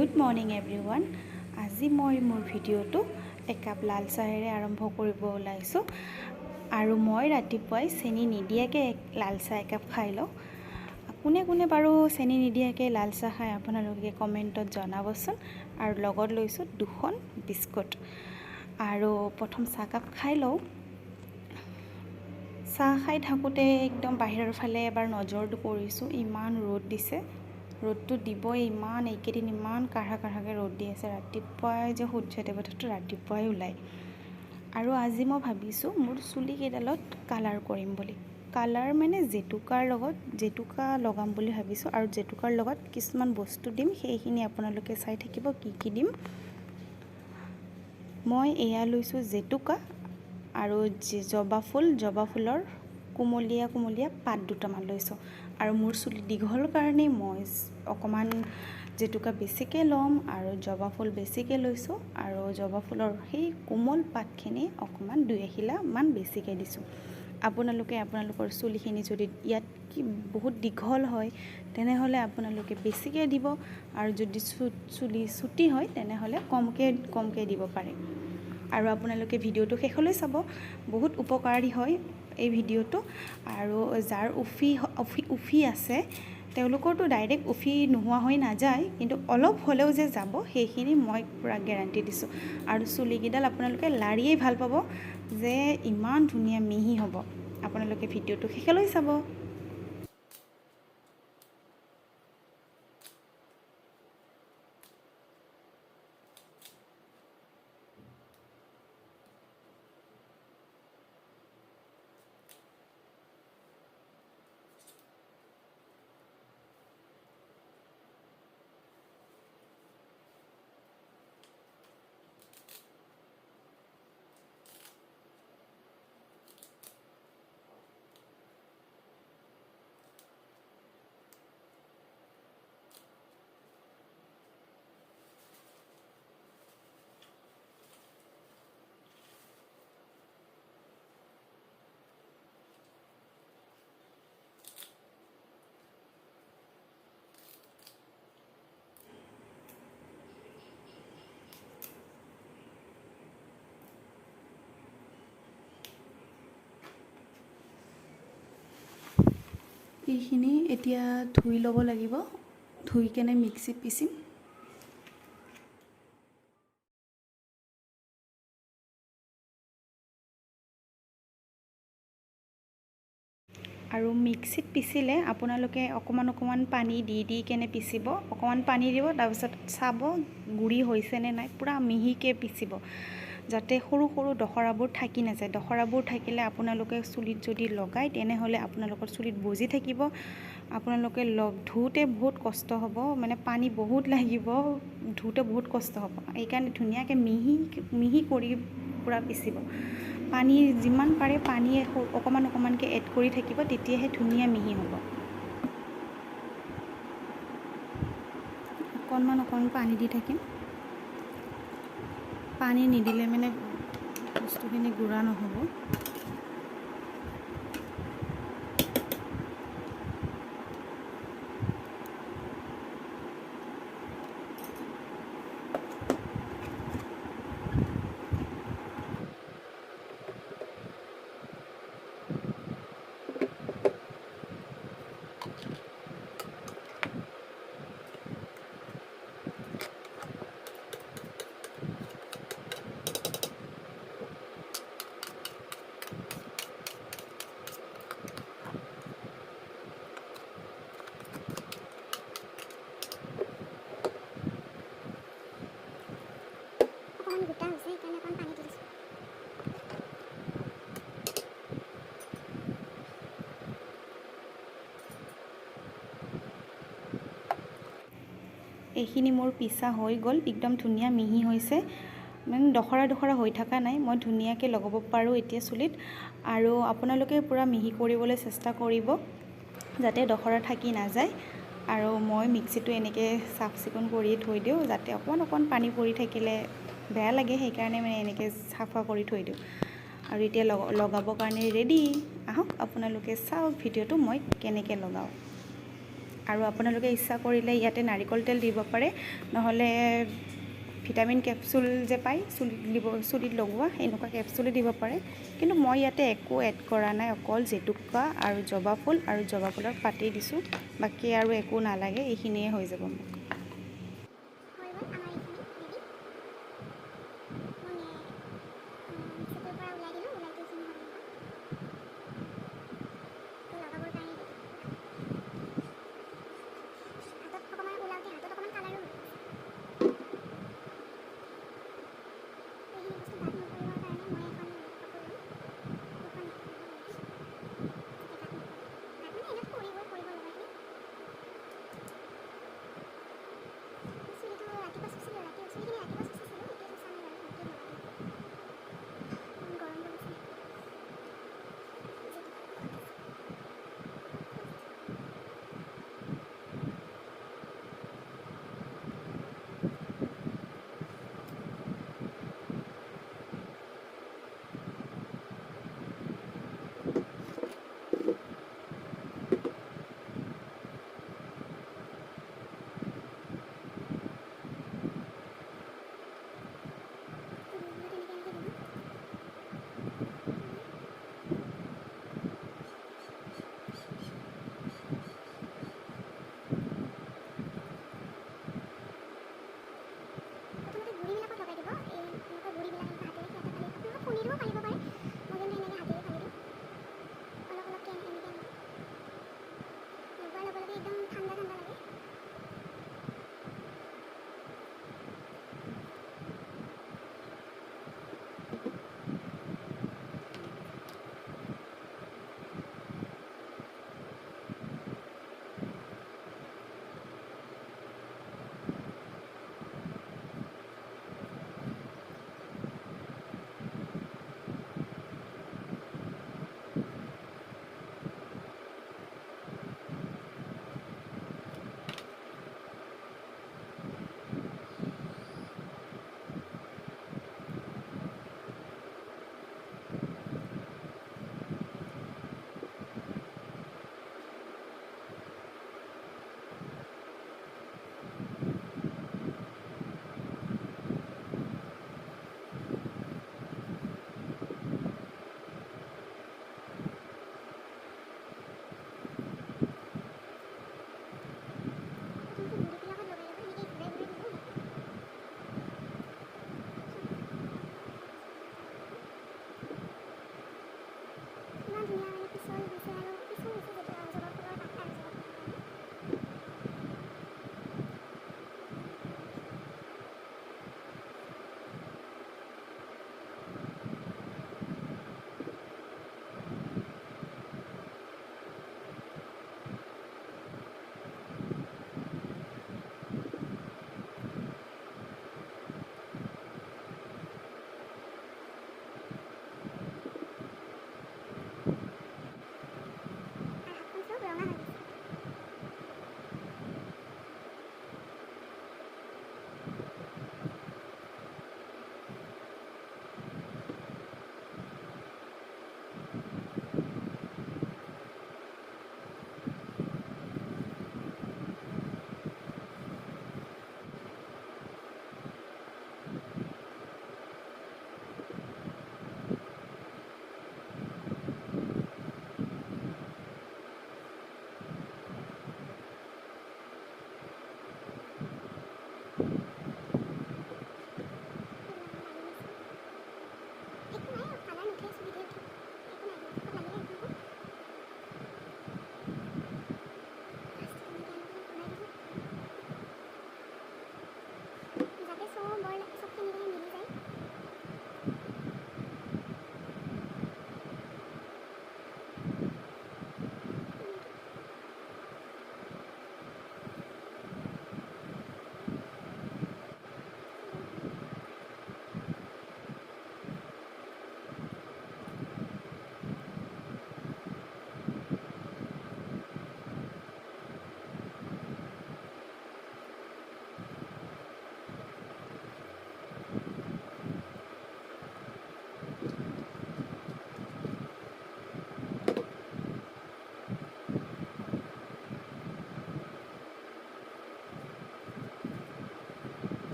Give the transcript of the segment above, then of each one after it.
Good morning everyone. আজি মই মোৰ ভিডিঅ'টো একাপ লাল চাহেৰে আৰম্ভ কৰিব ওলাইছোঁ আৰু মই ৰাতিপুৱাই চেনি নিদিয়াকৈ লাল চাহ একাপ খাই লওঁ। কোনে কোনে বাৰু চেনি নিদিয়াকৈ লাল চাহ খাই আপোনালোকে কমেণ্টত জনাবচোন। আৰু লগত লৈছোঁ 2খন বিস্কুট আৰু প্ৰথম চাহকাপ খাই লওঁ। চাহ খাই থাকোঁতে একদম বাহিৰৰ ফালে এবাৰ নজৰটো কৰিছোঁ। ইমান ৰ'দ দিছে, ৰ'দটো দিবই। এইকেইদিন ইমান কাঢ়াকৈ ৰ'দ দি আছে। ৰাতিপুৱাই যে সূৰ্য দেৱতাটো ৰাতিপুৱাই ওলায়। আৰু আজি মই ভাবিছোঁ মোৰ চুলিকেইডালত কালাৰ কৰিম বুলি। কালাৰ মানে জেতুকা লগাম বুলি ভাবিছোঁ। আৰু জেতুকাৰ লগত কিছুমান বস্তু দিম, সেইখিনি আপোনালোকে চাই থাকিব কি দিম। মই এয়া লৈছোঁ জেতুকা আৰু জবা ফুলৰ কোমলীয়া পাত দুটামান লৈছোঁ। আৰু মোৰ চুলি দীঘল কাৰণে মই অকণমান জেতুকা বেছিকৈ ল'ম আৰু জবা ফুল বেছিকৈ লৈছোঁ। আৰু জবা ফুলৰ সেই কোমল পাতখিনি অকণমান 2 এখিলামান বেছিকৈ দিছোঁ। আপোনালোকে আপোনালোকৰ চুলিখিনি যদি ইয়াত বহুত দীঘল হয় তেনেহ'লে আপোনালোকে বেছিকৈ দিব, আৰু যদি চুলি চুটি হয় তেনেহ'লে কমকৈ দিব পাৰে। আৰু আপোনালোকে ভিডিঅ'টো শেষলৈ চাব, বহুত উপকাৰী হয় এই ভিডিঅ'টো। আৰু যাৰ উফি আছে তেওঁলোকৰতো ডাইৰেক্ট উফি নোহোৱা হৈ নাযায়, কিন্তু অলপ হ'লেও যে যাব সেইখিনি মই পূৰা গেৰাণ্টি দিছোঁ। আৰু চুলিকেইডাল আপোনালোকে লাৰিয়েই ভাল পাব যে ইমান ধুনীয়া মিহি হ'ব। আপোনালোকে ভিডিঅ'টো শেষলৈ চাব। এইখিনি এতিয়া ধুই ল'ব লাগিব, ধুই কেনে মিক্সিত পিচিম। আৰু মিক্সিত পিচিলে আপোনালোকে অকণমান পানী দি কেনে পিচিব। অকণমান পানী দিব, তাৰপিছত চাব গুড়ি হৈছেনে নাই। পূৰা মিহিকৈ পিচিব যাতে সৰু দখৰাবোৰ থাকি নাযায়। দখৰাবোৰ থাকিলে আপোনালোকে চুলিত যদি লগায় তেনেহ'লে আপোনালোকৰ চুলিত বজি থাকিব। আপোনালোকে ধুওঁতে বহুত কষ্ট হ'ব, মানে পানী বহুত লাগিব, ধুওঁতে বহুত কষ্ট হ'ব। সেইকাৰণে ধুনীয়াকৈ মিহি কৰি পূৰা পিচিব। পানী যিমান পাৰে পানী অকণমানকৈ এড কৰি থাকিব, তেতিয়াহে ধুনীয়া মিহি হ'ব। অকণমান পানী দি থাকিম। পানী নিদিলে মানে বস্তুখিনি গুড়া নহ'ব। গোটা হৈছে সেইকাৰণে অকণ পানী দি দিছোঁ। এইখিনি মোৰ পিচা হৈ গ'ল, একদম ধুনীয়া মিহি হৈছে, মানে দখৰা হৈ থকা নাই। মই ধুনীয়াকৈ লগাব পাৰোঁ এতিয়া চুলিত। আৰু আপোনালোকে পূৰা মিহি কৰিবলৈ চেষ্টা কৰিব যাতে দখৰা থাকি নাযায়। আৰু মই মিক্সিটো এনেকৈ চাফ চিকুণ কৰি থৈ দিওঁ, যাতে অকণমান পানী পৰি থাকিলে বেয়া লাগে, সেইকাৰণে মানে এনেকৈ চাফা কৰি থৈ দিওঁ। আৰু এতিয়া লগাবৰ কাৰণে ৰেডি। আহক আপোনালোকে চাওক ভিডিঅ'টো মই কেনেকৈ লগাওঁ। আৰু আপোনালোকে ইচ্ছা কৰিলে ইয়াতে নাৰিকল তেল দিব পাৰে, নহ'লে ভিটামিন কেপচুল যে পায় চুলিত লগোৱা এনেকুৱা কেপচুলো দিব পাৰে। কিন্তু মই ইয়াতে একো এড কৰা নাই, অকল জেতুকা আৰু জবা ফুল আৰু জবা ফুলৰ পাতেই দিছোঁ, বাকী আৰু একো নালাগে, এইখিনিয়ে হৈ যাব মোক।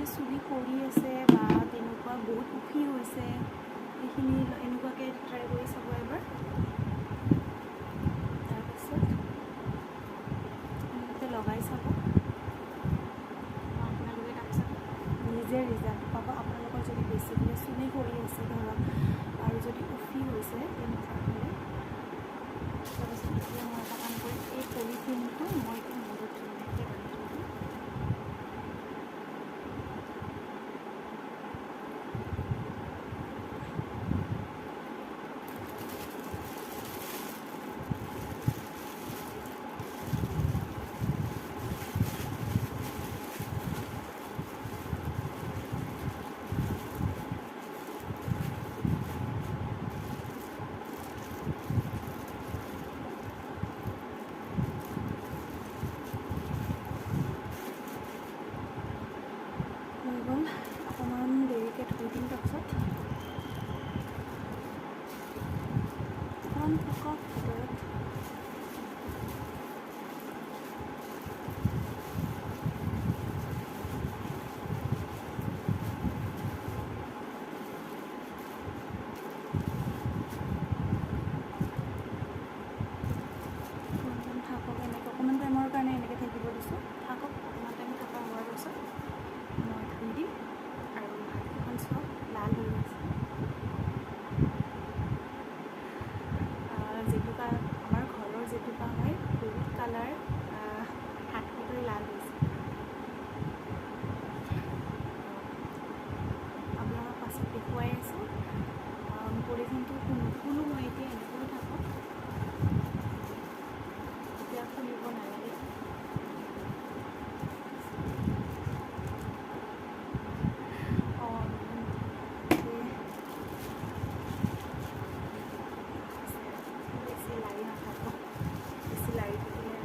যদি চুলি সৰি আছে বা তেনেকুৱা বহুত উফি হৈছে সেইখিনি এনেকুৱাকৈ ট্ৰাই কৰি চাব এবাৰ। তাৰপিছত এনেকৈ লগাই চাব, আপোনালোকে তাৰপিছত নিজে ৰিজাল্ট পাব। আপোনালোকৰ যদি বেছিকৈ চুলি সৰি আছে ধৰক আৰু যদি উফি হৈছে তেনেকুৱা হ'লে তাৰপিছত এতিয়া মই এটা কাম কৰিম, এই পলিথিনটো মই এতিয়া মূৰত ধুনীয়াকৈ বান্ধি থৈ দিম। হৈ গ'ল, অকণমান দেৰিকৈ থৈ দিম। তাৰপিছত অকণমান থাকক ভিতৰত। অকণমান থাকক এনেকৈ, অকণমান টাইমৰ কাৰণে এনেকৈ থাকিব দিছোঁ। থাকক, অকণমান টাইম থকা হোৱাৰ পাছত মই ধুই দিম। আৰু হাতখন চাওক লাল হৈ গৈছে। জেতুকা আমাৰ ঘৰৰ জেতুকা হয়, বহুত কালাৰ, হাতখনটো লাল হৈছে। আপোনালোকক পাছত দেখুৱাই আছোঁ। পলিথিনটো নুখুলোঁ মই এতিয়া, এনেকৈও থাকক, এতিয়া খুলিব নালাগে। বেছি লাৰি নাথাকক, বেছি লাৰি থাকিলে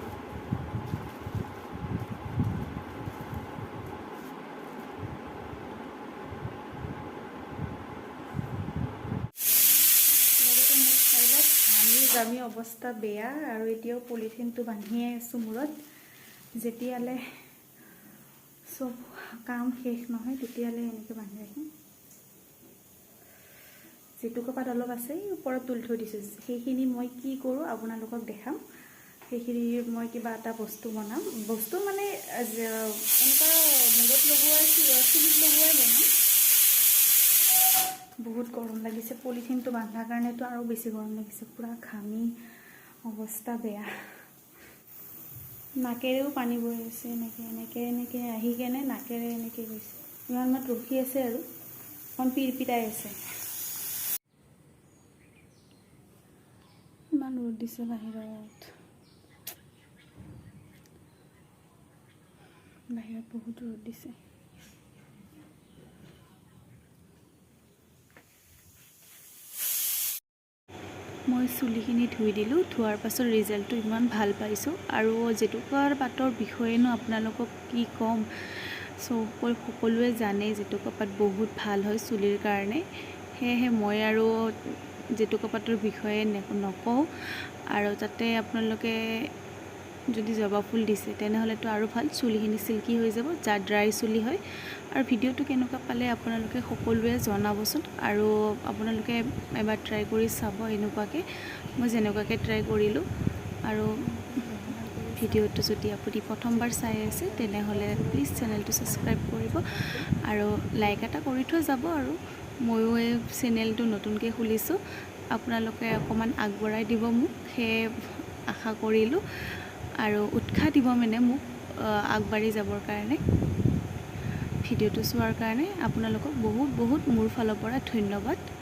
লগতে মোক চাই লওক, ঘামি অৱস্থা বেয়া আৰু এতিয়াও পলিথিনটো বান্ধিয়ে আছোঁ মূৰত। যেতিয়ালৈ চব কাম শেষ নহয় তেতিয়ালৈ এনেকৈ বান্ধি ৰাখিম। জেতুকা পাত অলপ আছে ওপৰত তুলি থৈ দিছোঁ, সেইখিনি মই কি কৰোঁ আপোনালোকক দেখাম। সেইখিনি মই কিবা এটা বস্তু বনাম, বস্তু মানে এনেকুৱা মূৰত লগোৱাৰ চুলিত লগোৱাই বনাম। বহুত গৰম লাগিছে, পলিথিনটো বান্ধাৰ কাৰণেতো আৰু বেছি গৰম লাগিছে, পূৰা ঘামি অৱস্থা বেয়া। নাকেৰেও পানী বৈ আছে, এনেকৈ আহি কেনে নাকেৰে এনেকৈ গৈছে। ইমান মাত ৰখি আছে আৰু অকণ পিৰপিৰাই আছে। ইমান ৰ'দ দিছে বাহিৰত, বহুত ৰ'দ দিছে। মই চুলিখিনি ধুই দিলোঁ, ধোৱাৰ পাছত ৰিজাল্টটো ইমান ভাল পাইছোঁ। আৰু জেতুকাৰ পাতৰ বিষয়েনো আপোনালোকক কি ক'ম, সকলোৱে জানে জেতুকা পাত বহুত ভাল হয় চুলিৰ কাৰণে। সেয়েহে মই আৰু জেতুকা পাতৰ বিষয়ে নকওঁ। আৰু তাতে আপোনালোকে যদি জবা ফুল দিছে তেনেহ'লেতো আৰু ভাল, চুলিখিনি চিল্কি হৈ যাব, যাৰ ড্ৰাই চুলি হয়। আৰু ভিডিঅ'টো কেনেকুৱা পালে আপোনালোকে সকলোৱে জনাবচোন। আৰু আপোনালোকে এবাৰ ট্ৰাই কৰি চাব এনেকুৱাকৈ, মই যেনেকুৱাকৈ ট্ৰাই কৰিলোঁ। আৰু ভিডিঅ'টো যদি আপুনি প্ৰথমবাৰ চাই আছে তেনেহ'লে প্লিজ চেনেলটো ছাবস্ক্ৰাইব কৰিব আৰু লাইক এটা কৰি থৈ যাব। আৰু ময়ো এই চেনেলটো নতুনকৈ খুলিছোঁ, আপোনালোকে অকণমান আগবঢ়াই দিব মোক, সেয়ে আশা কৰিলোঁ। আৰু উৎসাহ দিব মানে মোক আগবাঢ়ি যাবৰ কাৰণে। ভিডিঅ'টো চোৱাৰ কাৰণে আপোনালোকক বহুত মোৰ ফালৰ পৰা ধন্যবাদ।